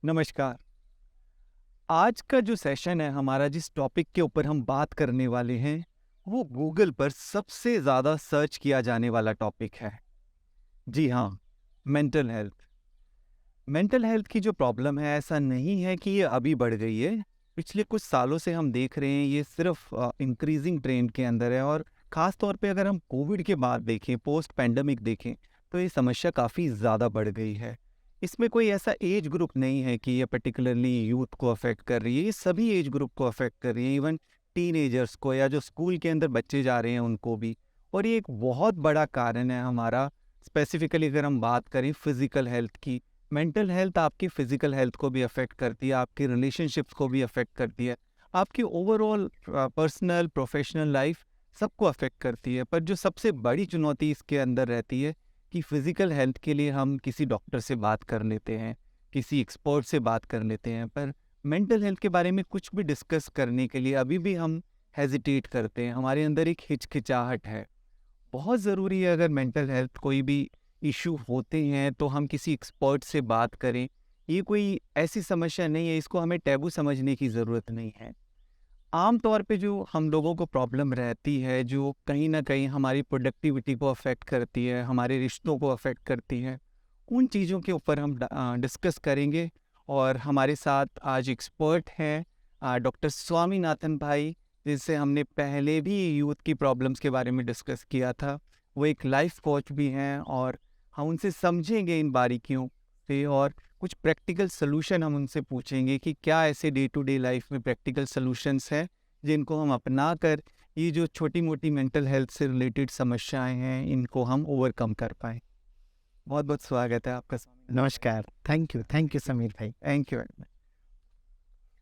नमस्कार। आज का जो सेशन है हमारा, जिस टॉपिक के ऊपर हम बात करने वाले हैं, वो गूगल पर सबसे ज़्यादा सर्च किया जाने वाला टॉपिक है। जी हाँ, मेंटल हेल्थ। मेंटल हेल्थ की जो प्रॉब्लम है, ऐसा नहीं है कि ये अभी बढ़ गई है। पिछले कुछ सालों से हम देख रहे हैं ये सिर्फ इंक्रीजिंग ट्रेंड के अंदर है, और ख़ास तौर पे अगर हम कोविड के बाद देखें, पोस्ट पैंडेमिक देखें, तो ये समस्या काफ़ी ज़्यादा बढ़ गई है। इसमें कोई ऐसा एज ग्रुप नहीं है कि ये पर्टिकुलरली यूथ को अफेक्ट कर रही है, ये सभी एज ग्रुप को अफेक्ट कर रही है, इवन टीनेजर्स को, या जो स्कूल के अंदर बच्चे जा रहे हैं उनको भी। और ये एक बहुत बड़ा कारण है हमारा। स्पेसिफिकली अगर हम बात करें फिज़िकल हेल्थ की, मेंटल हेल्थ आपकी फिजिकल हेल्थ को भी अफेक्ट करती है, आपकी रिलेशनशिप्स को भी अफेक्ट करती है, आपकी ओवरऑल पर्सनल प्रोफेशनल लाइफ सबको अफेक्ट करती है। पर जो सबसे बड़ी चुनौती इसके अंदर रहती है कि फिजिकल हेल्थ के लिए हम किसी डॉक्टर से बात कर लेते हैं, किसी एक्सपर्ट से बात कर लेते हैं, पर मेंटल हेल्थ के बारे में कुछ भी डिस्कस करने के लिए अभी भी हम हेजिटेट करते हैं, हमारे अंदर एक हिचकिचाहट है। बहुत ज़रूरी है, अगर मेंटल हेल्थ कोई भी इशू होते हैं तो हम किसी एक्सपर्ट से बात करें। ये कोई ऐसी समस्या नहीं है, इसको हमें टैबू समझने की ज़रूरत नहीं है। आम तौर पे जो हम लोगों को प्रॉब्लम रहती है, जो कहीं न कहीं हमारी प्रोडक्टिविटी को अफ़ेक्ट करती है, हमारे रिश्तों को अफ़ेक्ट करती है, उन चीज़ों के ऊपर हम डिस्कस करेंगे। और हमारे साथ आज एक्सपर्ट हैं डॉक्टर स्वामीनाथन भाई, जिनसे हमने पहले भी यूथ की प्रॉब्लम्स के बारे में डिस्कस किया था। वो एक लाइफ कोच भी हैं, और हम उनसे समझेंगे इन बारीकियों से, और कुछ प्रैक्टिकल सॉल्यूशन हम उनसे पूछेंगे कि क्या ऐसे डे टू डे लाइफ में प्रैक्टिकल सॉल्यूशंस हैं जिनको हम अपना कर ये जो छोटी मोटी मेंटल हेल्थ से रिलेटेड समस्याएं हैं, इनको हम ओवरकम कर पाएँ। बहुत बहुत स्वागत है आपका स्वामी। नमस्कार। थैंक यू समीर भाई। Thank you very much.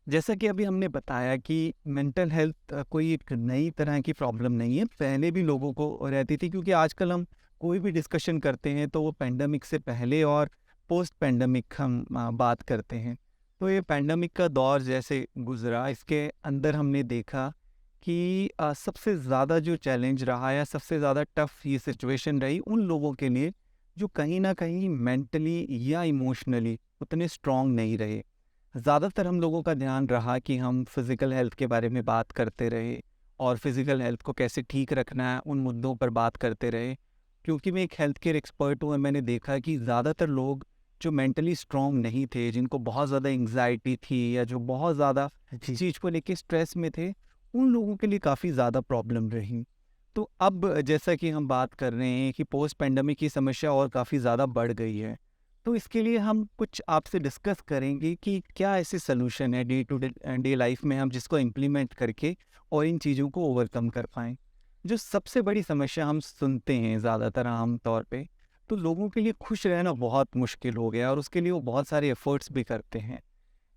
जैसा कि अभी हमने बताया कि मेंटल हेल्थ कोई एक नई तरह की प्रॉब्लम नहीं है, पहले भी लोगों को रहती थी, क्योंकि आजकल हम कोई भी डिस्कशन करते हैं तो वो पैंडेमिक से पहले और पोस्ट पैंडेमिक हम बात करते हैं। तो ये पैंडेमिक का दौर जैसे गुजरा, इसके अंदर हमने देखा कि सबसे ज़्यादा जो चैलेंज रहा या सबसे ज़्यादा टफ ये सिचुएशन रही उन लोगों के लिए जो कहीं ना कहीं मेंटली या इमोशनली उतने स्ट्रांग नहीं रहे। ज़्यादातर हम लोगों का ध्यान रहा कि हम फिज़िकल हेल्थ के बारे में बात करते रहे, और फिज़िकल हेल्थ को कैसे ठीक रखना है उन मुद्दों पर बात करते रहे। क्योंकि मैं एक हेल्थ केयर एक्सपर्ट हूँ, और मैंने देखा कि ज़्यादातर लोग जो मेंटली स्ट्रांग नहीं थे, जिनको बहुत ज़्यादा एंग्जाइटी थी, या जो बहुत ज़्यादा इस जी। चीज़ को लेके स्ट्रेस में थे, उन लोगों के लिए काफ़ी ज़्यादा प्रॉब्लम रही। तो अब जैसा कि हम बात कर रहे हैं कि पोस्ट पैंडेमिक की समस्या और काफ़ी ज़्यादा बढ़ गई है, तो इसके लिए हम कुछ आपसे डिस्कस करेंगे कि क्या ऐसे सॉल्यूशन है डे टू डे लाइफ में हम जिसको इम्प्लीमेंट करके और इन चीज़ों को ओवरकम कर पाएँ। जो सबसे बड़ी समस्या हम सुनते हैं ज़्यादातर आम तौर पे, तो लोगों के लिए खुश रहना बहुत मुश्किल हो गया, और उसके लिए वो बहुत सारे एफ़र्ट्स भी करते हैं।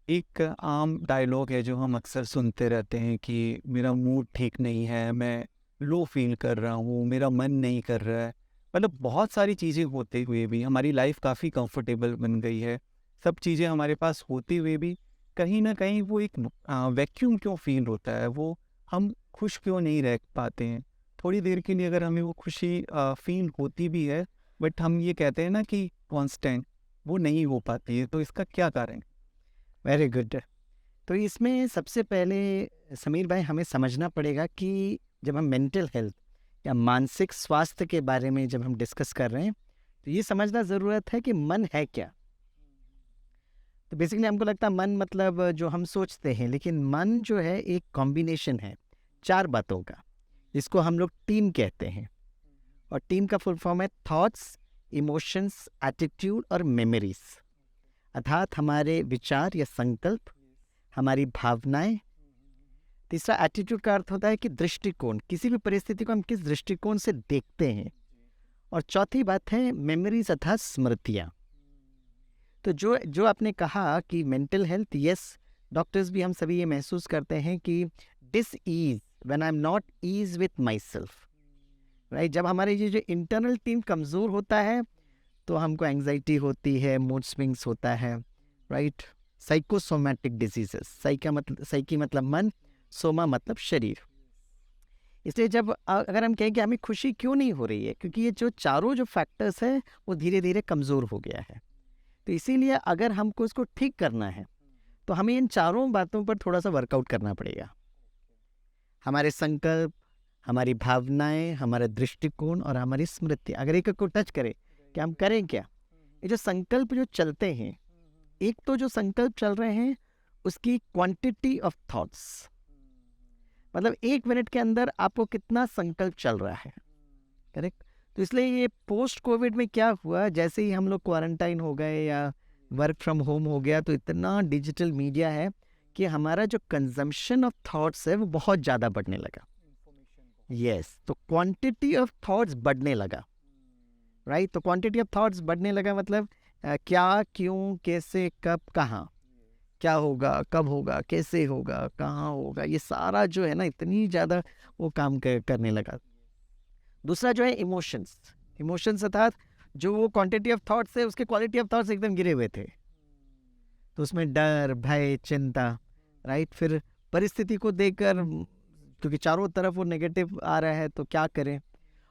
एक आम डायलॉग है जो हम अक्सर सुनते रहते हैं कि मेरा मूड ठीक नहीं है, मैं लो फ़ील कर रहा हूँ, मेरा मन नहीं कर रहा है। मतलब बहुत सारी चीज़ें होते हुए भी हमारी लाइफ़ काफ़ी कंफर्टेबल बन गई है। सब चीज़ें हमारे पास होते हुए भी कहीं न कहीं वो एक वैक्यूम क्यों फ़ील होता है, वो हम खुश क्यों नहीं रह पाते हैं। थोड़ी देर के लिए अगर हमें वो खुशी फ़ील होती भी है, बट हम ये कहते हैं ना कि कांस्टेंट, वो नहीं हो पाती है। तो इसका क्या कारण है? Very good. तो इसमें सबसे पहले समीर भाई हमें समझना पड़ेगा कि जब हम मेंटल हेल्थ या मानसिक स्वास्थ्य के बारे में जब हम डिस्कस कर रहे हैं, तो ये समझना ज़रूरत है कि मन है क्या। तो बेसिकली हमको लगता है मन मतलब जो हम सोचते हैं, लेकिन मन जो है एक कॉम्बिनेशन है 4 बातों का, जिसको हम लोग टीम कहते हैं। और टीम का फुल फॉर्म है थॉट्स, इमोशंस, एटीट्यूड और मेमोरीज। अर्थात हमारे विचार या संकल्प, हमारी भावनाएं। तीसरा एटीट्यूड का अर्थ होता है कि दृष्टिकोण, किसी भी परिस्थिति को हम किस दृष्टिकोण से देखते हैं। और चौथी बात है मेमोरीज अर्थात स्मृतियाँ। तो जो जो आपने कहा कि मेंटल हेल्थ, यस, डॉक्टर्स भी हम सभी ये महसूस करते हैं कि this is when I am not ease with myself, right. जब हमारे ये जो इंटरनल टीम कमज़ोर होता है तो हमको एंग्जाइटी होती है, मूड स्विंग्स होता है, राइट। साइकोसोमैटिक डिजीजेस, साइकी मतलब मन, सोमा मतलब शरीर। इसलिए जब अगर हम कहें कि हमें खुशी क्यों नहीं हो रही है, क्योंकि ये जो चारों जो फैक्टर्स है वो धीरे धीरे कमज़ोर हो गया है। तो इसीलिए अगर हमको इसको ठीक करना है तो हमें इन चारों बातों पर थोड़ा सा वर्कआउट करना पड़ेगा। हमारे संकल्प, हमारी भावनाएं, हमारा दृष्टिकोण और हमारी स्मृति, अगर एक एक को टच करें कि हम करें क्या। ये जो संकल्प जो चलते हैं, एक तो जो संकल्प चल रहे हैं उसकी क्वांटिटी ऑफ थॉट्स, मतलब 1 मिनट के अंदर आपको कितना संकल्प चल रहा है, करेक्ट। तो इसलिए ये पोस्ट कोविड में क्या हुआ, जैसे ही हम लोग क्वारंटाइन हो गए या वर्क फ्रॉम होम हो गया, तो इतना डिजिटल मीडिया है कि हमारा जो कंजम्पशन ऑफ थॉट्स है वो बहुत ज़्यादा बढ़ने लगा। यस, तो क्वांटिटी ऑफ थॉट्स बढ़ने लगा, राइट। तो क्वांटिटी ऑफ थॉट्स बढ़ने लगा मतलब क्या, क्यों, कैसे, कब, कहाँ, क्या होगा, कब होगा, कैसे होगा, कहाँ होगा, ये सारा जो है ना इतनी ज़्यादा वो काम करने लगा। दूसरा जो है इमोशंस, इमोशंस अर्थात जो वो क्वांटिटी ऑफ थॉट्स है उसके क्वालिटी ऑफ थॉट्स एकदम गिरे हुए थे। तो उसमें डर, भय, चिंता, राइट। फिर परिस्थिति को देखकर, क्योंकि चारों तरफ वो नेगेटिव आ रहा है तो क्या करें।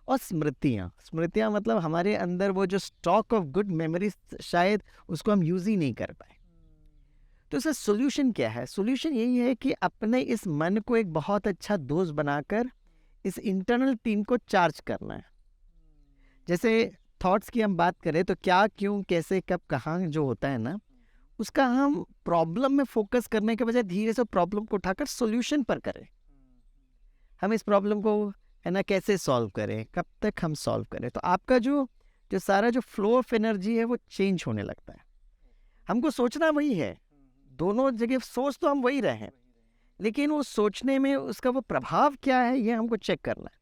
और स्मृतियाँ, स्मृतियाँ मतलब हमारे अंदर वो जो स्टॉक ऑफ गुड मेमोरीज, शायद उसको हम यूज़ ही नहीं कर पाए। तो इसका सोल्यूशन क्या है? सोल्यूशन यही है कि अपने इस मन को एक बहुत अच्छा दोस्त बनाकर इस इंटरनल टीम को चार्ज करना है। जैसे थॉट्स की हम बात करें तो क्या, क्यों, कैसे, कब, कहाँ जो होता है ना, उसका हम प्रॉब्लम में फोकस करने के बजाय धीरे से प्रॉब्लम को उठाकर सॉल्यूशन पर करें। हम इस प्रॉब्लम को है ना कैसे सॉल्व करें, कब तक हम सॉल्व करें, तो आपका जो जो सारा जो फ्लो ऑफ एनर्जी है वो चेंज होने लगता है। हमको सोचना वही है, दोनों जगह सोच तो हम वही रहे हैं, लेकिन वो सोचने में उसका वो प्रभाव क्या है ये हमको चेक करना है।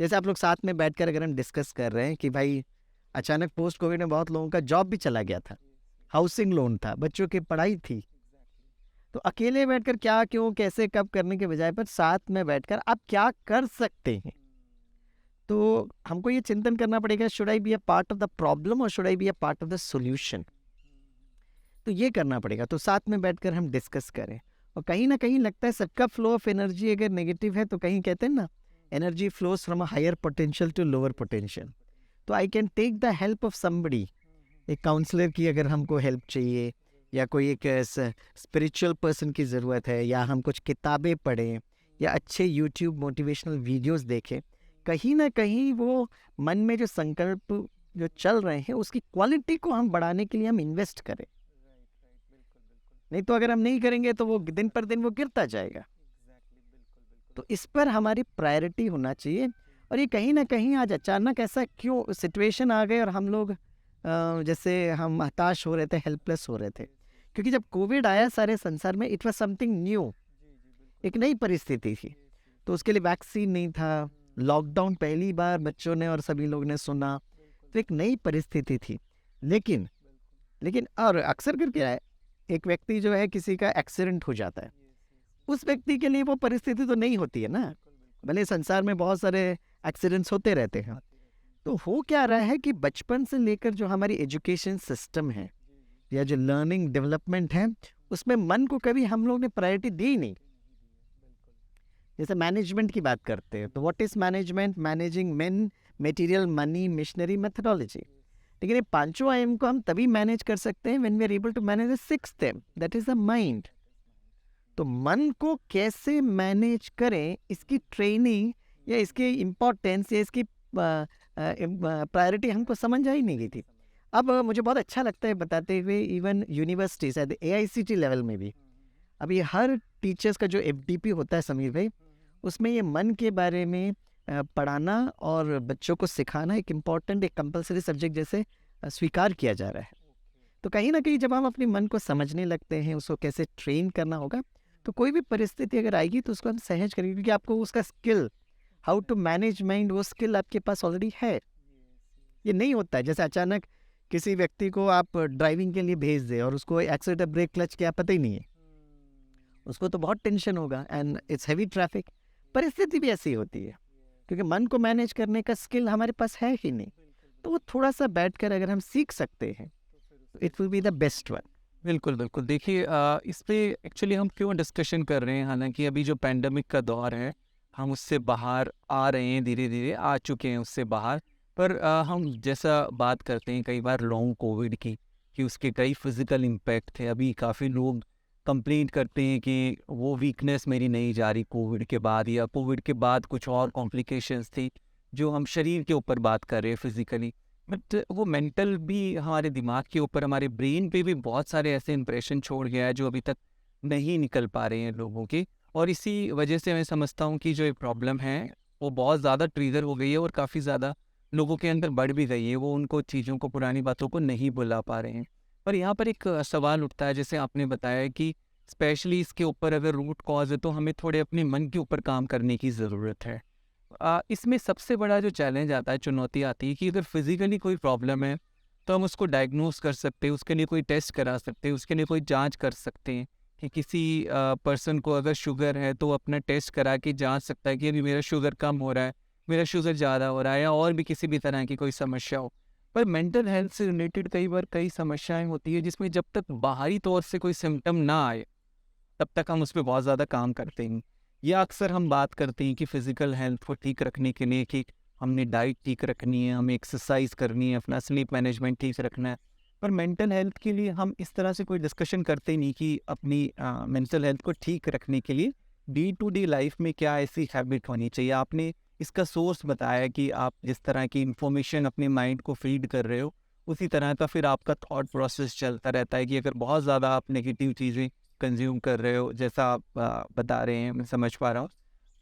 जैसे आप लोग साथ में बैठकर अगर हम डिस्कस कर रहे हैं कि भाई अचानक पोस्ट कोविड में बहुत लोगों का जॉब भी चला गया था, हाउसिंग लोन था, बच्चों की पढ़ाई थी, तो अकेले बैठकर क्या, क्यों, कैसे, कब करने के बजाय पर साथ में बैठकर आप क्या कर सकते हैं। तो हमको ये चिंतन करना पड़ेगा, should I be a part of the problem और should I be a part of the solution. तो ये करना पड़ेगा, तो साथ में बैठकर हम डिस्कस करें। और कहीं ना कहीं लगता है सबका फ्लो ऑफ एनर्जी अगर नेगेटिव है तो कहीं कहते हैं ना, energy flows from a higher potential to lower potential. तो I can take the help of somebody, एक काउंसलर की अगर हमको हेल्प चाहिए, या कोई एक स्पिरिचुअल पर्सन की ज़रूरत है, या हम कुछ किताबें पढ़ें, या अच्छे यूट्यूब मोटिवेशनल वीडियोस देखें, कहीं ना कहीं वो मन में जो संकल्प जो चल रहे हैं उसकी क्वालिटी को हम बढ़ाने के लिए हम इन्वेस्ट करें। नहीं तो अगर हम नहीं करेंगे तो वो दिन पर दिन वो गिरता जाएगा। तो इस पर हमारी प्रायोरिटी होना चाहिए। और ये कहीं ना कहीं आज अचानक ऐसा क्यों सिचुएशन आ गए और हम लोग जैसे हम हताश हो रहे थे, हेल्पलेस हो रहे थे, क्योंकि जब कोविड आया सारे संसार में, इट वाज समथिंग न्यू, एक नई परिस्थिति थी। तो उसके लिए वैक्सीन नहीं था, लॉकडाउन पहली बार बच्चों ने और सभी लोग ने सुना, तो एक नई परिस्थिति थी। लेकिन लेकिन और अक्सर करके है, एक व्यक्ति जो है किसी का एक्सीडेंट हो जाता है, उस व्यक्ति के लिए वो परिस्थिति तो नहीं होती है ना, भले संसार में बहुत सारे एक्सीडेंट्स होते रहते हैं। तो हो क्या रहा है कि बचपन से लेकर जो हमारी एजुकेशन सिस्टम है या जो लर्निंग डेवलपमेंट है, उसमें मन को कभी हम लोग ने प्रायोरिटी दी नहीं। जैसे मैनेजमेंट की बात करते हैं तो what is management? Managing main, material, money, missionary, methodology. लेकिन ये पांचों आयाम को हम तभी मैनेज कर सकते हैं when we are able to manage the sixth आयाम, दैट इज द माइंड। तो मन को कैसे मैनेज करें, इसकी ट्रेनिंग या इसकी इम्पोर्टेंस या इसकी प्रायोरिटी हमको समझ आई नहीं गई थी। अब मुझे बहुत अच्छा लगता है बताते हुए, even universities at AICT level में भी अभी हर टीचर्स का जो FDP होता है समीर भाई, उसमें ये मन के बारे में पढ़ाना और बच्चों को सिखाना एक इम्पॉर्टेंट, एक कंपलसरी सब्जेक्ट जैसे स्वीकार किया जा रहा है। तो कहीं ना कहीं जब हम अपने मन को समझने लगते हैं, उसको कैसे ट्रेन करना होगा, तो कोई भी परिस्थिति अगर आएगी तो उसको हम सहज करेंगे, क्योंकि आपको उसका skill, how to manage mind, वो स्किल आपके पास ऑलरेडी है। ये नहीं होता है जैसे अचानक किसी व्यक्ति को आप ड्राइविंग के लिए भेज दें और उसको एक्सीलेटर, ब्रेक, क्लच क्या पता ही नहीं है, उसको तो बहुत टेंशन होगा, एंड इट्स हैवी ट्रैफिक। परिस्थिति भी ऐसी होती है क्योंकि मन को मैनेज करने का स्किल हमारे पास है ही नहीं। तो वो थोड़ा सा बैठकर अगर हम सीख सकते हैं तो it will be the best one. बिल्कुल बिल्कुल। देखिए इस पे एक्चुअली हम क्यों डिस्कशन कर रहे हैं, हालांकि अभी जो पैंडमिक का दौर है हम उससे बाहर आ रहे हैं, धीरे धीरे आ चुके हैं उससे बाहर, पर हम जैसा बात करते हैं कई बार लॉन्ग कोविड की, कि उसके कई फिजिकल इम्पैक्ट थे। अभी काफ़ी लोग कंप्लेंट करते हैं कि वो वीकनेस मेरी नहीं जा रही कोविड के बाद, या कोविड के बाद कुछ और कॉम्प्लिकेशंस थी जो हम शरीर के ऊपर बात कर रहे हैं फिजिकली, बट वो मेंटल भी हमारे दिमाग के ऊपर, हमारे ब्रेन पे भी बहुत सारे ऐसे इंप्रेशन छोड़ गया है जो अभी तक नहीं निकल पा रहे हैं लोगों के। और इसी वजह से मैं समझता हूँ कि जो ये प्रॉब्लम है वो बहुत ज़्यादा ट्रिगर हो गई है और काफ़ी ज़्यादा लोगों के अंदर बढ़ भी गई है। वो उनको चीज़ों को, पुरानी बातों को नहीं भुला पा रहे हैं। पर यहाँ पर एक सवाल उठता है, जैसे आपने बताया कि स्पेशली इसके ऊपर अगर रूट कॉज है तो हमें थोड़े अपने मन के ऊपर काम करने की ज़रूरत है। इसमें सबसे बड़ा जो चैलेंज आता है, चुनौती आती है कि अगर फिजिकली कोई प्रॉब्लम है तो हम उसको डायग्नोस कर सकते हैं, उसके लिए कोई टेस्ट करा सकते हैं, उसके लिए कोई जांच कर सकते हैं। कि किसी पर्सन को अगर शुगर है तो अपना टेस्ट करा के जांच सकता है कि अभी मेरा शुगर कम हो रहा है, मेरा शुगर ज़्यादा हो रहा है, या और भी किसी भी तरह की कोई समस्या हो। पर मेंटल हेल्थ से रिलेटेड कई बार कई समस्याएं होती है जिसमें जब तक बाहरी तौर से कोई सिम्टम ना आए तब तक हम उस पर बहुत ज़्यादा काम करते हैं। या अक्सर हम बात करते हैं कि फ़िज़िकल हेल्थ को ठीक रखने के लिए कि हमने डाइट ठीक रखनी है, हमें एक्सरसाइज करनी है, अपना स्लीप मैनेजमेंट ठीक रखना है। पर मेंटल हेल्थ के लिए हम इस तरह से कोई डिस्कशन करते नहीं कि अपनी मेंटल हेल्थ को ठीक रखने के लिए डे टू डे लाइफ में क्या ऐसी हैबिट होनी चाहिए। आपने इसका सोर्स बताया कि आप जिस तरह की इंफॉर्मेशन अपने माइंड को फीड कर रहे हो, उसी तरह का फिर आपका थॉट प्रोसेस चलता रहता है कि अगर बहुत ज़्यादा आप नेगेटिव चीज़ें कंज्यूम कर रहे हो, जैसा आप बता रहे हैं, मैं समझ पा रहा हूँ।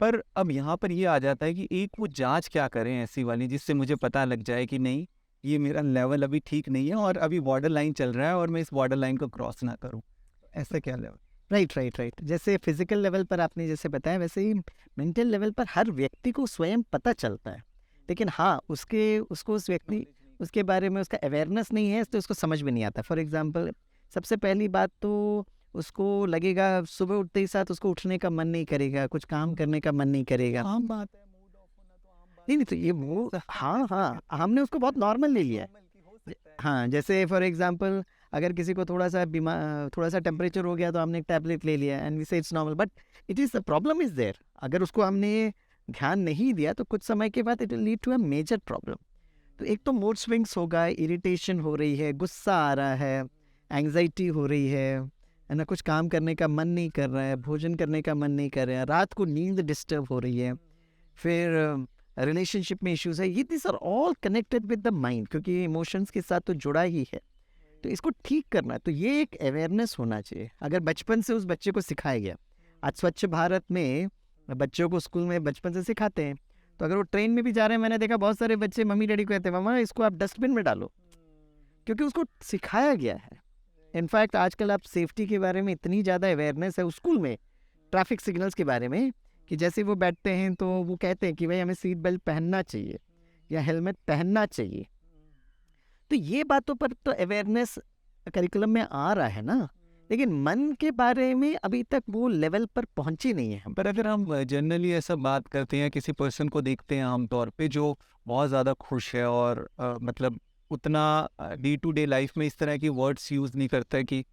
पर अब यहाँ पर ये आ जाता है कि एक वो जांच क्या करें ऐसी वाली जिससे मुझे पता लग जाए कि नहीं, ये मेरा लेवल अभी ठीक नहीं है और अभी बॉर्डर लाइन चल रहा है और मैं इस बॉर्डर लाइन को क्रॉस ना करूँ। ऐसा क्या लेवल? Right right right. जैसे फिजिकल लेवल पर आपने जैसे बताया, वैसे ही मेंटल लेवल पर हर व्यक्ति को स्वयं पता चलता है, लेकिन हाँ उसको उस व्यक्ति उसके बारे में उसका अवेयरनेस नहीं है तो उसको समझ में नहीं आता। फॉर एग्जांपल, सबसे पहली बात तो उसको लगेगा सुबह उठते ही साथ उसको उठने का मन नहीं करेगा, कुछ काम करने का मन नहीं करेगा। आम बात है, मूड ऑफ होना तो आम बात नहीं नहीं, तो ये वो हाँ हाँ, हमने उसको बहुत नॉर्मल ले लिया है। हाँ, जैसे फॉर एग्जांपल, अगर किसी को थोड़ा सा टेम्परेचर हो गया तो हमने एक टैबलेट ले लिया and we say it's normal, but it is the problem is there. अगर उसको हमने ध्यान नहीं दिया तो कुछ समय के बाद it will lead to a major problem. तो एक तो मूड स्विंग्स होगा, इरिटेशन हो रही है, गुस्सा आ रहा है, एंग्जाइटी हो रही है ना, कुछ काम करने का मन नहीं कर रहा है, भोजन करने का मन नहीं कर रहा है, रात को नींद डिस्टर्ब हो रही है, फिर रिलेशनशिप में इश्यूज है। ये this are all connected with the mind, क्योंकि इमोशंस के साथ तो जुड़ा ही है। तो इसको ठीक करना है तो ये एक अवेयरनेस होना चाहिए। अगर बचपन से उस बच्चे को सिखाया गया, आज स्वच्छ भारत में बच्चों को स्कूल में बचपन से सिखाते हैं, तो अगर वो ट्रेन में भी जा रहे हैं, मैंने देखा बहुत सारे बच्चे मम्मी डैडी को कहते हैं, मामा इसको आप डस्टबिन में डालो, क्योंकि उसको सिखाया गया है। इनफैक्ट आजकल आप सेफ्टी के बारे में इतनी ज़्यादा अवेयरनेस है स्कूल में, ट्रैफिक सिग्नल्स के बारे में, कि जैसे वो बैठते हैं तो वो कहते हैं कि भाई हमें सीट बेल्ट पहनना चाहिए या हेलमेट पहनना चाहिए। तो ये बातों पर तो अवेयरनेस करिकुलम में आ रहा है ना, लेकिन मन के बारे में अभी तक वो लेवल पर पहुंची नहीं है हम। पर अगर हम जनरली ऐसा बात करते हैं, किसी पर्सन को देखते हैं आमतौर पे जो बहुत ज़्यादा खुश है और मतलब उतना डे टू डे लाइफ में इस तरह की वर्ड्स यूज़ नहीं करता है कि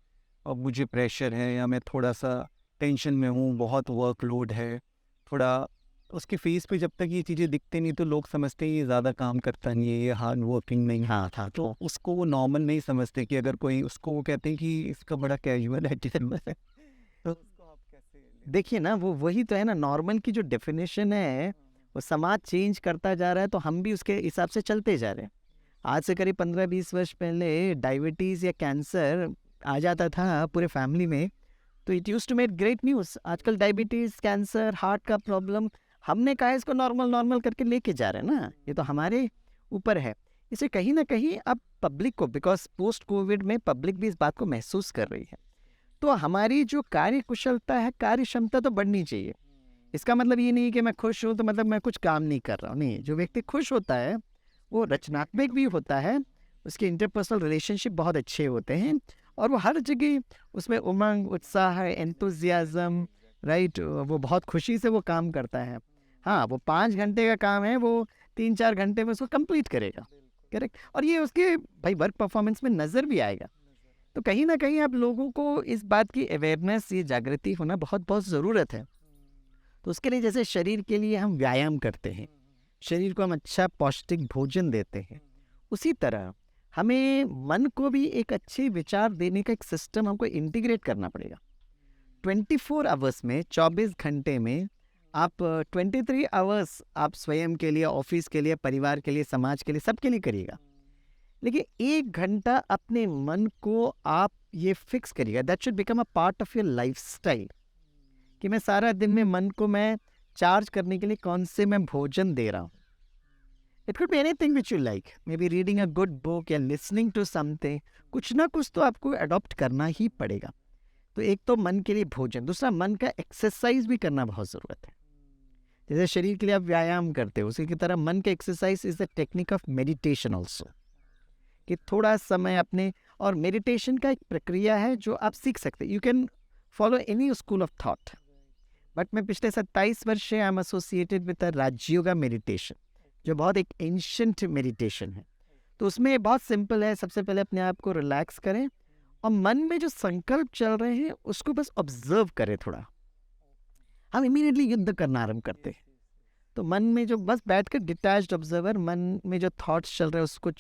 अब मुझे प्रेशर है या मैं थोड़ा सा टेंशन में हूँ, बहुत वर्कलोड है, थोड़ा उसके फेस पे जब तक ये चीज़ें दिखते नहीं तो लोग समझते हैं ये ज़्यादा काम करता नहीं है, ये हार्ड वर्किंग नहीं है। हाँ था तो उसको वो नॉर्मल नहीं समझते कि अगर कोई उसको, वो कहते हैं कि इसका बड़ा कैजुअल एटीट्यूड है। तो उसको आप कैसे देखिए ना, वो वही तो है ना, नॉर्मल की जो डेफिनेशन है वो समाज चेंज करता जा रहा है, तो हम भी उसके हिसाब से चलते जा रहे हैं। आज से करीब 15-20 वर्ष पहले डायबिटीज़ या कैंसर आ जाता था पूरे फैमिली में, तो it use to make great news. आजकल डायबिटीज़, कैंसर, हार्ट का प्रॉब्लम, हमने कहा इसको नॉर्मल नॉर्मल करके लेके जा रहे हैं ना, ये तो हमारे ऊपर है। इसे कहीं ना कहीं अब पब्लिक को, बिकॉज पोस्ट कोविड में पब्लिक भी इस बात को महसूस कर रही है, तो हमारी जो कार्य कुशलता है, कार्य क्षमता तो बढ़नी चाहिए। इसका मतलब ये नहीं कि मैं खुश हूँ तो मतलब मैं कुछ काम नहीं कर रहा हूँ, नहीं। जो व्यक्ति खुश होता है वो रचनात्मक भी होता है, उसके इंटरपर्सनल रिलेशनशिप बहुत अच्छे होते हैं, और वो हर जगह उसमें उमंग, उत्साह, एंथुजियाज्म, राइट, वो बहुत खुशी से वो काम करता है। हाँ, वो 5 घंटे का काम है, वो 3-4 घंटे में उसको कंप्लीट करेगा, करेक्ट, और ये उसके भाई वर्क परफॉर्मेंस में नज़र भी आएगा। तो कहीं ना कहीं आप लोगों को इस बात की अवेयरनेस, ये जागृति होना बहुत बहुत ज़रूरत है। तो उसके लिए जैसे शरीर के लिए हम व्यायाम करते हैं, शरीर को हम अच्छा पौष्टिक भोजन देते हैं, उसी तरह हमें मन को भी एक अच्छे विचार देने का एक सिस्टम हमको इंटीग्रेट करना पड़ेगा। 24 आवर्स में, 24 घंटे में आप 23 आवर्स आप स्वयं के लिए, ऑफिस के लिए, परिवार के लिए, समाज के लिए, सबके लिए करिएगा। लेकिन 1 घंटा अपने मन को आप ये फिक्स करिएगा, that should become a part of your lifestyle, कि मैं सारा दिन में मन को मैं चार्ज करने के लिए कौन से मैं भोजन दे रहा हूँ। It could be anything which you like, may be reading a good book या लिसनिंग टू समथिंग, कुछ ना कुछ तो आपको अडॉप्ट करना ही पड़ेगा। तो एक तो मन के लिए भोजन, दूसरा मन का एक्सरसाइज भी करना बहुत ज़रूरत है। जैसे शरीर के लिए आप व्यायाम करते हो, उसी की तरह मन का exercise is the technique of meditation also, कि थोड़ा समय अपने, और मेडिटेशन का एक प्रक्रिया है जो आप सीख सकते हैं। You can follow any school of thought, but मैं पिछले 27 वर्ष से I am associated with Rajyoga meditation, जो बहुत एक एंशिएंट मेडिटेशन है। तो उसमें बहुत सिंपल है, सबसे पहले अपने आप को रिलैक्स करें और मन में जो संकल्प चल रहे हैं उसको बस ऑब्जर्व करें थोड़ा। हम इमीडिएटली युद्ध करना आरंभ करते हैं, तो मन में जो बस बैठ कर डिटैच्ड ऑब्जर्वर, मन में जो थॉट्स चल रहे हैं उसको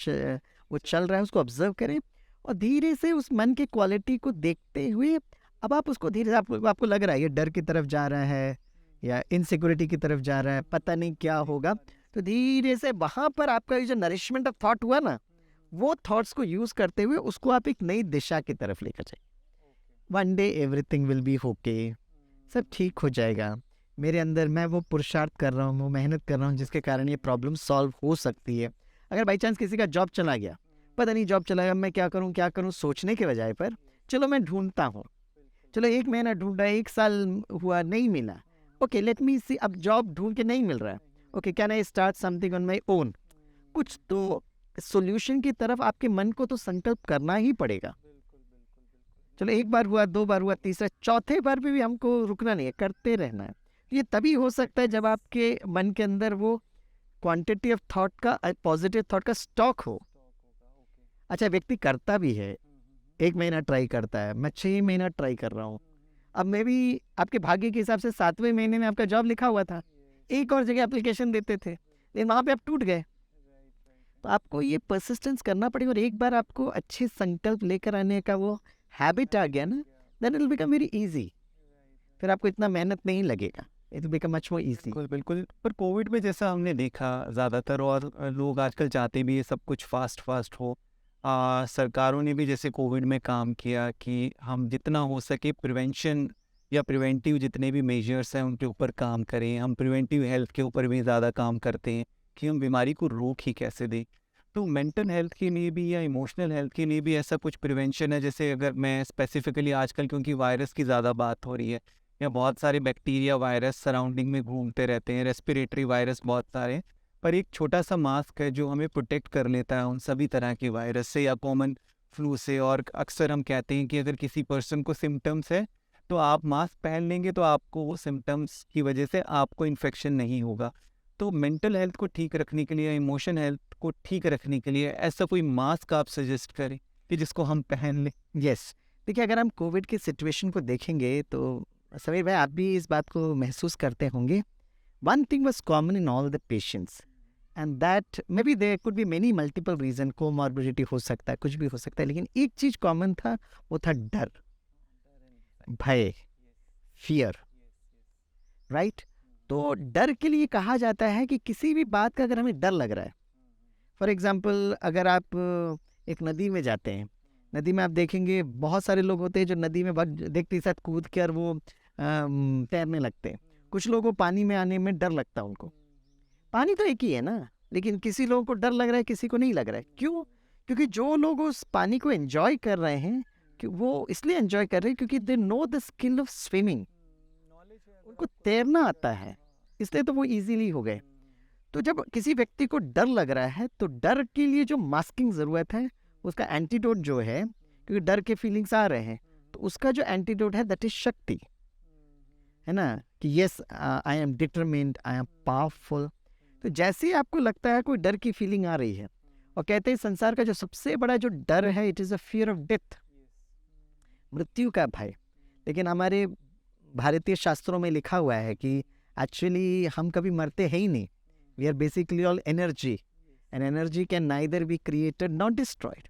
वो चल रहा है उसको ऑब्जर्व करें, और धीरे से उस मन की क्वालिटी को देखते हुए अब आप उसको धीरे से, आपको लग रहा है ये डर की तरफ जा रहा है या इनसिक्योरिटी की तरफ जा रहा है, पता नहीं क्या होगा, तो धीरे से वहाँ पर आपका ये जो नरिशमेंट ऑफ थॉट हुआ ना, वो थॉट्स को यूज़ करते हुए उसको आप एक नई दिशा की तरफ लेकर जाए। One day everything will be okay, सब ठीक हो जाएगा। मेरे अंदर मैं वो पुरुषार्थ कर रहा हूँ, वो मेहनत कर रहा हूँ जिसके कारण ये प्रॉब्लम सॉल्व हो सकती है। अगर बाई चांस किसी का जॉब चला गया, पता नहीं जॉब चला गया, मैं क्या करूँ सोचने के बजाय पर चलो मैं ढूंढता हूँ, चलो 1 महीना ढूंढा, 1 साल हुआ नहीं मिला, ओके लेट मी सी, अब जॉब ढूंढ के नहीं मिल रहा है, okay can I start something on my own. कुछ तो सॉल्यूशन की तरफ आपके मन को तो संकल्प करना ही पड़ेगा। चलो 1 बार हुआ, 2 बार हुआ, तीसरा, चौथे बार भी हमको रुकना नहीं है, करते रहना है। ये तभी हो सकता है जब आपके मन के अंदर वो क्वांटिटी ऑफ थॉट का, पॉजिटिव थॉट का स्टॉक हो। अच्छा, व्यक्ति करता भी है, 1 महीना ट्राई करता है, मैं 6 महीना ट्राई कर रहा हूँ, अब मैं भी आपके भाग्य के हिसाब से 7वें महीने में आपका जॉब लिखा हुआ था, एक और जगह एप्लीकेशन देते थे, लेकिन वहाँ पे आप टूट गए। तो आपको ये परसिस्टेंस करना पड़ेगा, और एक बार आपको अच्छे संकल्प लेकर आने का वो हैबिट आ गया ना, then it will become very easy, फिर आपको इतना मेहनत नहीं लगेगा, it will become much more easy. बिल्कुल बिल्कुल। पर कोविड में जैसा हमने देखा ज़्यादातर, और लोग आजकल चाहते भी ये सब कुछ फास्ट हो। सरकारों ने भी जैसे कोविड में काम किया कि हम जितना हो सके प्रिवेंशन या प्रिवेंटिव जितने भी मेजर्स हैं उनके ऊपर काम करें। हम प्रिवेंटिव हेल्थ के ऊपर भी ज़्यादा काम करते हैं कि हम बीमारी को रोक ही कैसे दें। तो मेंटल हेल्थ के लिए भी या इमोशनल हेल्थ के लिए भी ऐसा कुछ प्रिवेंशन है? जैसे अगर मैं स्पेसिफिकली आजकल, क्योंकि वायरस की ज़्यादा बात हो रही है, या बहुत सारे बैक्टीरिया वायरस सराउंडिंग में घूमते रहते हैं, रेस्पिरेटरी वायरस बहुत सारे, पर एक छोटा सा मास्क है जो हमें प्रोटेक्ट कर लेता है उन सभी तरह के वायरस से या कॉमन फ्लू से। और अक्सर हम कहते हैं कि अगर किसी पर्सन को सिम्टम्स है तो आप मास्क पहन लेंगे तो आपको वो सिम्टम्स की वजह से आपको इन्फेक्शन नहीं होगा। तो मेंटल हेल्थ को ठीक रखने के लिए, इमोशन हेल्थ को ठीक रखने के लिए ऐसा कोई मास्क आप सजेस्ट करें कि जिसको हम पहन लें? यस, देखिए अगर हम कोविड की सिचुएशन को देखेंगे तो समीर भाई आप भी इस बात को महसूस करते होंगे, one thing was common in all the patients, and that may be there could be many multiple reason, comorbidity हो सकता है, कुछ भी हो सकता है, लेकिन एक चीज कॉमन था, वो था डर, भय, फियर, राइट। तो डर के लिए कहा जाता है कि किसी भी बात का अगर हमें डर लग रहा है, फॉर एग्जाम्पल अगर आप एक नदी में जाते हैं, नदी में आप देखेंगे बहुत सारे लोग होते हैं जो नदी में देखते ही साथ कूद कर वो तैरने लगते हैं। कुछ लोगों को पानी में आने में डर लगता है, उनको पानी तो एक ही है ना, लेकिन किसी लोगों को डर लग रहा है, किसी को नहीं लग रहा है। क्यों? क्योंकि जो लोग उस पानी को एंजॉय कर रहे हैं, कि वो इसलिए एंजॉय कर रहे हैं क्योंकि they know the skill of swimming, उनको तैरना आता है, इसलिए तो वो इजीली हो गए। तो जब किसी व्यक्ति को डर लग रहा है तो डर के लिए जो मास्किंग ज़रूरत है, उसका एंटीडोट जो है, क्योंकि डर के फीलिंग्स आ रहे हैं, तो उसका जो एंटीडोट है दैट इज शक्ति, है ना, कि yes I am determined, I am powerful. तो जैसे ही आपको लगता है कोई डर की फीलिंग आ रही है, और कहते हैं संसार का जो सबसे बड़ा जो डर है, it is a fear of death, मृत्यु का भय। लेकिन हमारे भारतीय शास्त्रों में लिखा हुआ है कि एक्चुअली हम कभी मरते हैं ही नहीं, we are basically all energy, and energy can neither be created not destroyed.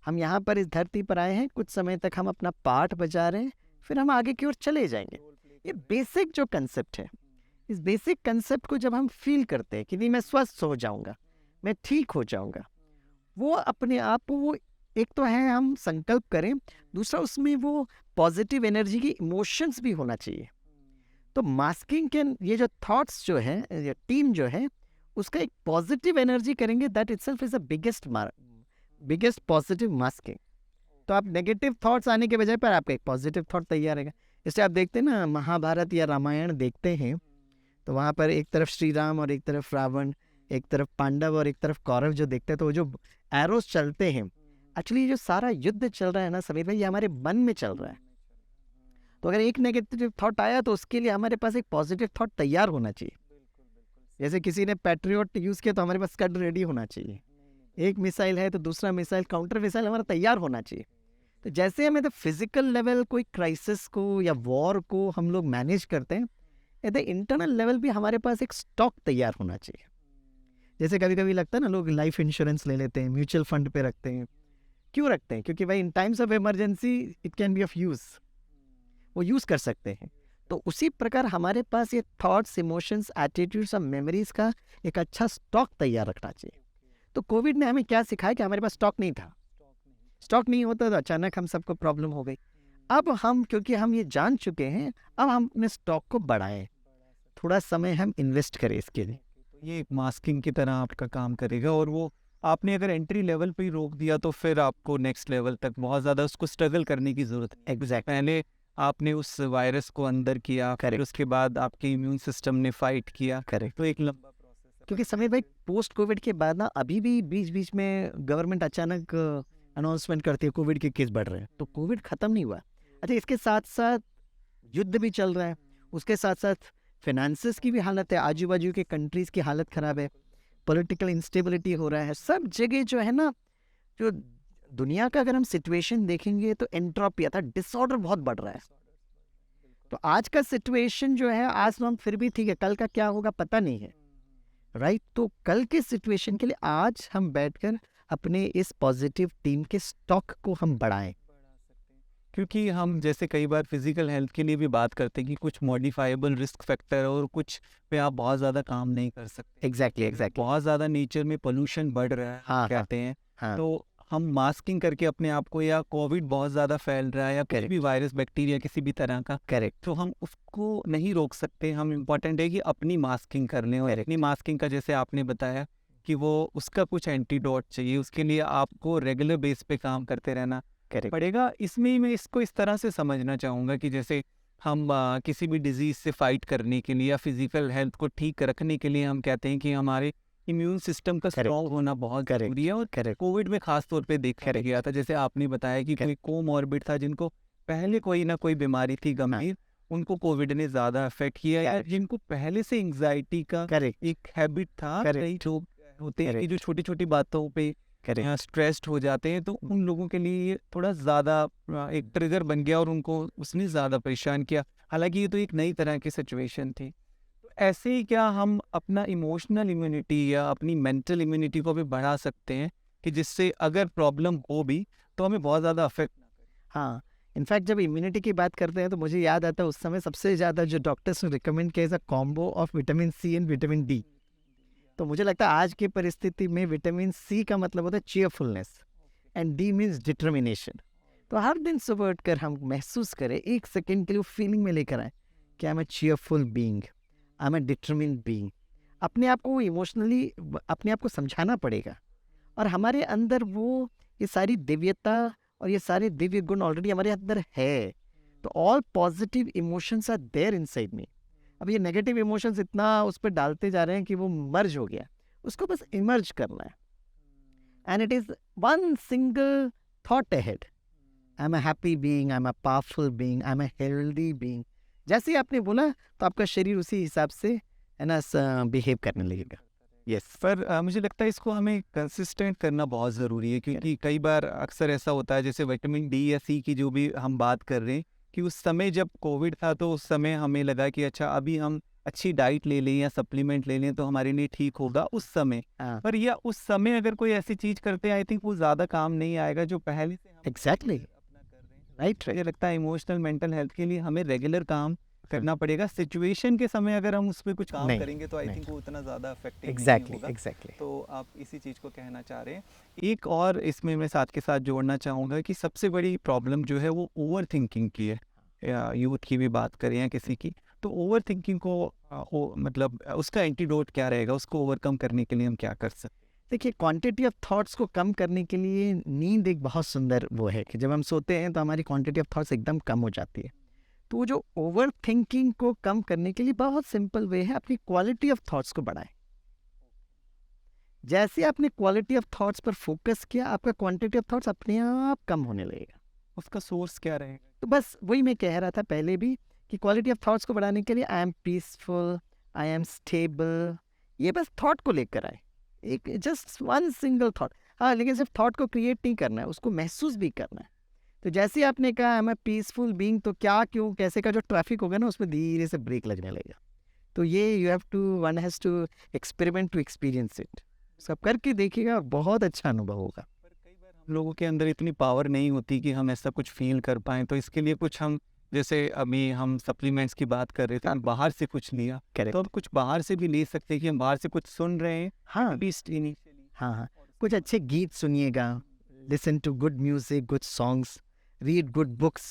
हम यहाँ पर इस धरती पर आए हैं, कुछ समय तक हम अपना पार्ट बजा रहे हैं, फिर हम आगे की ओर चले जाएंगे। ये बेसिक जो कंसेप्ट है, इस बेसिक कंसेप्ट को जब हम फील करते हैं कि नहीं मैं स्वस्थ हो जाऊंगा, मैं ठीक हो जाऊंगा, वो अपने आप वो एक तो है हम संकल्प करें, दूसरा उसमें वो पॉजिटिव एनर्जी की इमोशंस भी होना चाहिए। तो मास्किंग के ये जो थॉट्स जो है, ये टीम जो है, उसका एक पॉजिटिव एनर्जी करेंगे, that itself is the biggest positive masking. तो आप नेगेटिव थॉट्स आने के बजाय पर आपका एक पॉजिटिव थॉट तैयार रहेगा। इसलिए आप देखते हैं ना, महाभारत या रामायण देखते हैं तो वहाँ पर एक तरफ श्री राम और एक तरफ रावण, एक तरफ पांडव और एक तरफ कौरव जो देखते हैं, तो वो जो एरोस चलते हैं, एक्चुअली जो सारा युद्ध चल रहा है ना समीर भाई, ये हमारे मन में चल रहा है। तो अगर एक नेगेटिव थॉट आया तो उसके लिए हमारे पास एक पॉजिटिव थॉट तैयार होना चाहिए। जैसे किसी ने पैट्रियट यूज़ किया तो हमारे पास स्कड रेडी होना चाहिए। एक मिसाइल है तो दूसरा मिसाइल, काउंटर मिसाइल हमारा तैयार होना चाहिए। तो जैसे हमें तो फिजिकल लेवल कोई क्राइसिस को या वॉर को हम लोग मैनेज करते हैं, एट द इंटरनल लेवल भी हमारे पास एक स्टॉक तैयार होना चाहिए। जैसे कभी कभी लगता है ना, लोग लाइफ इंश्योरेंस ले लेते हैं, म्यूचुअल फंड पे रखते हैं। क्यों रखते हैं? क्योंकि भाई in times of emergency it can be of use, वो यूज़ कर सकते हैं। तो उसी प्रकार हमारे पास ये थॉट्स, इमोशंस, एटीट्यूड्स और मेमोरीज का एक अच्छा स्टॉक तैयार रखना चाहिए। तो कोविड ने हमें क्या सिखाया कि हमारे पास स्टॉक नहीं था। स्टॉक नहीं होता तो अचानक हम सबको प्रॉब्लम हो गई। अब हम, क्योंकि हम ये जान चुके हैं, अब हम अपने स्टॉक को बढ़ाएं, थोड़ा समय हम इन्वेस्ट करें इसके लिए। ये एक मास्किंग की तरह आपका काम करेगा, और वो आपने अगर एंट्री लेवल पे ही रोक दिया तो फिर आपको नेक्स्ट लेवल तक बहुत ज़्यादा उसको स्ट्रगल करने की ज़रूरत है। एग्जैक्ट, पहले आपने उस वायरस को अंदर किया, फिर Correct. उसके बाद आपके इम्यून सिस्टम ने फाइट किया, करेक्ट। तो एक लंबा प्रोसेस है। क्योंकि समीर भाई पोस्ट कोविड के बाद ना अभी भी बीच बीच में गवर्नमेंट अचानक अनाउंसमेंट करती है कोविड के केस बढ़ रहे हैं, तो कोविड खत्म नहीं हुआ। अच्छा, इसके साथ साथ युद्ध भी चल रहा है, उसके साथ साथ फिनेंसेस की भी हालत है, आजू बाजू के कंट्रीज की हालत खराब है, पॉलिटिकल इंस्टेबिलिटी हो रहा है, सब जगह जो है ना, जो दुनिया का अगर हम सिचुएशन देखेंगे तो एंट्रोपी था, डिसऑर्डर बहुत बढ़ रहा है। तो आज का सिचुएशन जो है, आज तो हम फिर भी ठीक है, कल का क्या होगा पता नहीं है, राइट? तो कल के सिचुएशन के लिए आज हम बैठकर अपने इस पॉजिटिव टीम के स्टॉक को हम बढ़ाएं। क्योंकि हम जैसे कई बार फिजिकल हेल्थ के लिए भी बात करते हैं कि कुछ मॉडिफाइबल रिस्क फैक्टर और कुछ पे आप बहुत ज़्यादा काम नहीं कर सकते। एग्जैक्टली बहुत ज़्यादा नेचर में पोल्यूशन बढ़ रहा है, हाँ, कहते हैं, हाँ, तो हम मास्किंग करके अपने आप को, या कोविड बहुत ज़्यादा फैल रहा है या कुछ Correct. भी वायरस, बैक्टीरिया किसी भी तरह का, करेक्ट, तो हम उसको नहीं रोक सकते। हम इम्पॉर्टेंट है कि अपनी मास्किंग कर लें, और Correct. अपनी मास्किंग का जैसे आपने बताया कि वो उसका कुछ एंटीडोट चाहिए, उसके लिए आपको रेगुलर बेस पे काम करते रहना करेक्ट, पड़ेगा। इसमें ही मैं इसको इस तरह से समझना चाहूँगा कि जैसे हम किसी भी डिजीज़ से फाइट करने के लिए या फिजिकल हेल्थ को ठीक रखने के लिए हम कहते हैं कि हमारे इम्यून सिस्टम का Correct. स्ट्रॉन्ग होना बहुत Correct. ज़रूरी है, और करेक्ट, कोविड में खास तौर पे देखा Correct. गया था, जैसे आपने बताया कि कोई कोमॉर्बिड था, जिनको पहले कोई ना कोई बीमारी थी गंभीर, उनको कोविड ने ज़्यादा अफेक्ट किया, या जिनको पहले से एंग्जाइटी का करेक्ट, एक हैबिट था, Correct. कई जो होते हैं कि Correct. जो छोटी छोटी बातों पे करेक्ट, स्ट्रेस्ड हो जाते हैं, तो उन लोगों के लिए ये थोड़ा ज़्यादा एक ट्रिगर बन गया और उनको उसने ज़्यादा परेशान किया। हालांकि ये तो एक नई तरह की सिचुएशन थी। तो ऐसे ही क्या हम अपना इमोशनल इम्यूनिटी या अपनी मेंटल इम्यूनिटी को भी बढ़ा सकते हैं कि जिससे अगर प्रॉब्लम हो भी तो हमें बहुत ज़्यादा अफेक्ट ना करे? हाँ। इनफैक्ट जब इम्यूनिटी की बात करते हैं तो मुझे याद आता है उस समय सबसे ज़्यादा जो डॉक्टर्स ने रिकमेंड किया, is a combo of vitamin C and vitamin D. तो मुझे लगता है आज की परिस्थिति में विटामिन सी का मतलब होता है cheerfulness, and D means determination. तो हर दिन सुबह उठकर हम महसूस करें, एक सेकेंड के लिए फीलिंग में लेकर आए कि I am a cheerful being, I am a determined being. अपने आप को इमोशनली अपने आप को समझाना पड़ेगा, और हमारे अंदर वो ये सारी दिव्यता और ये सारे दिव्य गुण ऑलरेडी हमारे अंदर है। तो all positive emotions are there inside me. अब ये नेगेटिव इमोशंस इतना उस पर डालते जा रहे हैं कि वो मर्ज हो गया, उसको बस इमर्ज करना है। And it is one single thought ahead, I am a happy being, I am a powerful being, I am a healthy being. जैसे ही आपने बोला तो आपका शरीर उसी हिसाब से है ना बिहेव करने लगेगा। यस, पर मुझे लगता है इसको हमें कंसिस्टेंट करना बहुत ज़रूरी है, क्योंकि कई बार अक्सर ऐसा होता है, जैसे विटामिन डी या सी की जो भी हम बात कर रहे हैं, कि कि उस समय जब कोविड था तो उस समय हमें लगा कि अच्छा अभी हम अच्छी डाइट ले लें या सप्लीमेंट ले लें तो हमारे लिए ठीक होगा उस समय। हाँ, पर या उस समय अगर कोई ऐसी चीज़ करते हैं आई थिंक वो ज़्यादा काम नहीं आएगा जो पहले से हम एग्ज़ैक्टली, अपना कर रहे हैं। राइट, मुझे राइट। लगता है इमोशनल मेंटल हेल्थ के लिए हमें रेगुलर काम करना पड़ेगा। सिचुएशन के समय अगर हम उस पे कुछ काम नहीं, करेंगे तो आई नहीं। थिंक वो उतना ज़्यादा इफेक्टिव नहीं एग्ज़ैक्टली, होगा। एग्ज़ैक्टली। तो आप इसी चीज़ को कहना चाह रहे हैं। एक और इसमें मैं साथ के साथ जोड़ना चाहूँगा कि सबसे बड़ी प्रॉब्लम जो है वो ओवर थिंकिंग की है। या यूथ की भी बात करें या किसी की, तो ओवर थिंकिंग को मतलब उसका एंटीडोट क्या रहेगा? उसको ओवरकम करने के लिए हम क्या कर सकते हैं? देखिए, क्वांटिटी ऑफ थॉट्स को कम करने के लिए नींद एक बहुत सुंदर वो है कि जब हम सोते हैं तो हमारी क्वांटिटी ऑफ थॉट्स एकदम कम हो जाती है। तो वो जो ओवर थिंकिंग को कम करने के लिए बहुत सिंपल वे है, अपनी क्वालिटी ऑफ थॉट्स को बढ़ाएं। जैसे आपने क्वालिटी ऑफ थॉट्स पर फोकस किया, आपका क्वांटिटी ऑफ थॉट्स अपने आप कम होने लगेगा। उसका सोर्स क्या रहेगा? तो बस वही मैं कह रहा था पहले भी कि क्वालिटी ऑफ थॉट्स को बढ़ाने के लिए I am peaceful, I am stable, ये बस थॉट को लेकर आए, एक जस्ट वन सिंगल थॉट। हाँ, लेकिन सिर्फ थॉट को क्रिएट नहीं करना है, उसको महसूस भी करना है। तो जैसे ही आपने कहा I am a peaceful being, तो क्या क्यों कैसे का जो ट्रैफिक होगा ना उसमें धीरे से ब्रेक लगने लगेगा। तो ये you have to one has to experiment to experience it. सब करके देखिएगा, बहुत अच्छा अनुभव होगा। पर कई बार हम लोगों के अंदर इतनी पावर नहीं होती कि हम ऐसा कुछ फील कर पाएँ, तो इसके लिए कुछ हम, जैसे अभी हम सप्लीमेंट्स की बात कर रहे थे, हम बाहर से कुछ लिया, तो करेक्ट। हम कुछ बाहर से भी ले सकते हैं कि हम बाहर से कुछ सुन रहे हैं हाँ, एटलीस्ट इनिशियली। हाँ, हाँ। कुछ अच्छे गीत सुनिएगा, listen to good music, good songs, read good books,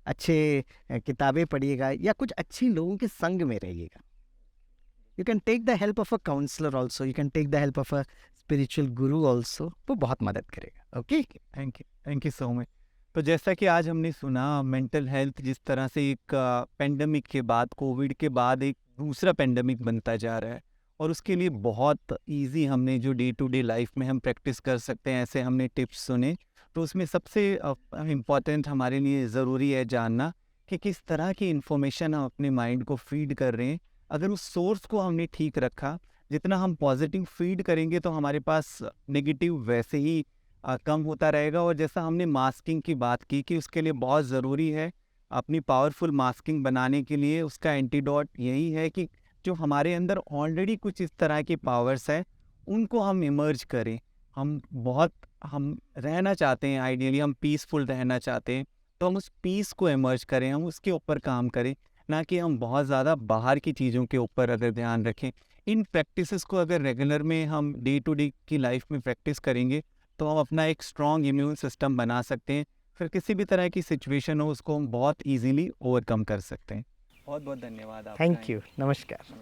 अच्छे किताबें पढ़िएगा या कुछ अच्छे लोगों के संग में रहिएगा। You can take the help of a counsellor also, you can take the help of a spiritual guru also, वो बहुत मदद करेगा। Okay, thank you so much. तो जैसा कि आज हमने सुना मेंटल हेल्थ जिस तरह से एक पेंडेमिक के बाद, कोविड के बाद एक दूसरा पेंडेमिक बनता जा रहा है, और उसके लिए बहुत इजी हमने जो डे टू डे लाइफ में हम प्रैक्टिस कर सकते हैं, ऐसे हमने टिप्स सुने। तो उसमें सबसे इम्पॉर्टेंट हमारे लिए ज़रूरी है जानना कि किस तरह की इन्फॉर्मेशन हम अपने माइंड को फीड कर रहे हैं। अगर उस सोर्स को हमने ठीक रखा, जितना हम पॉजिटिव फीड करेंगे तो हमारे पास नेगेटिव वैसे ही कम होता रहेगा। और जैसा हमने मास्किंग की बात की कि उसके लिए बहुत ज़रूरी है, अपनी पावरफुल मास्किंग बनाने के लिए उसका एंटीडोट यही है कि जो हमारे अंदर ऑलरेडी कुछ इस तरह की पावर्स है उनको हम इमर्ज करें। हम रहना चाहते हैं, आइडियली हम पीसफुल रहना चाहते हैं, तो हम उस पीस को इमर्ज करें, हम उसके ऊपर काम करें, ना कि हम बहुत ज़्यादा बाहर की चीज़ों के ऊपर अगर ध्यान रखें। इन प्रैक्टिसेस को अगर रेगुलर में हम डे टू डे की लाइफ में प्रैक्टिस करेंगे तो हम अपना एक स्ट्रॉन्ग इम्यून सिस्टम बना सकते हैं। फिर किसी भी तरह की सिचुएशन हो उसको हम बहुत इजीली ओवरकम कर सकते हैं। बहुत बहुत धन्यवाद आपका। थैंक यू, नमस्कार।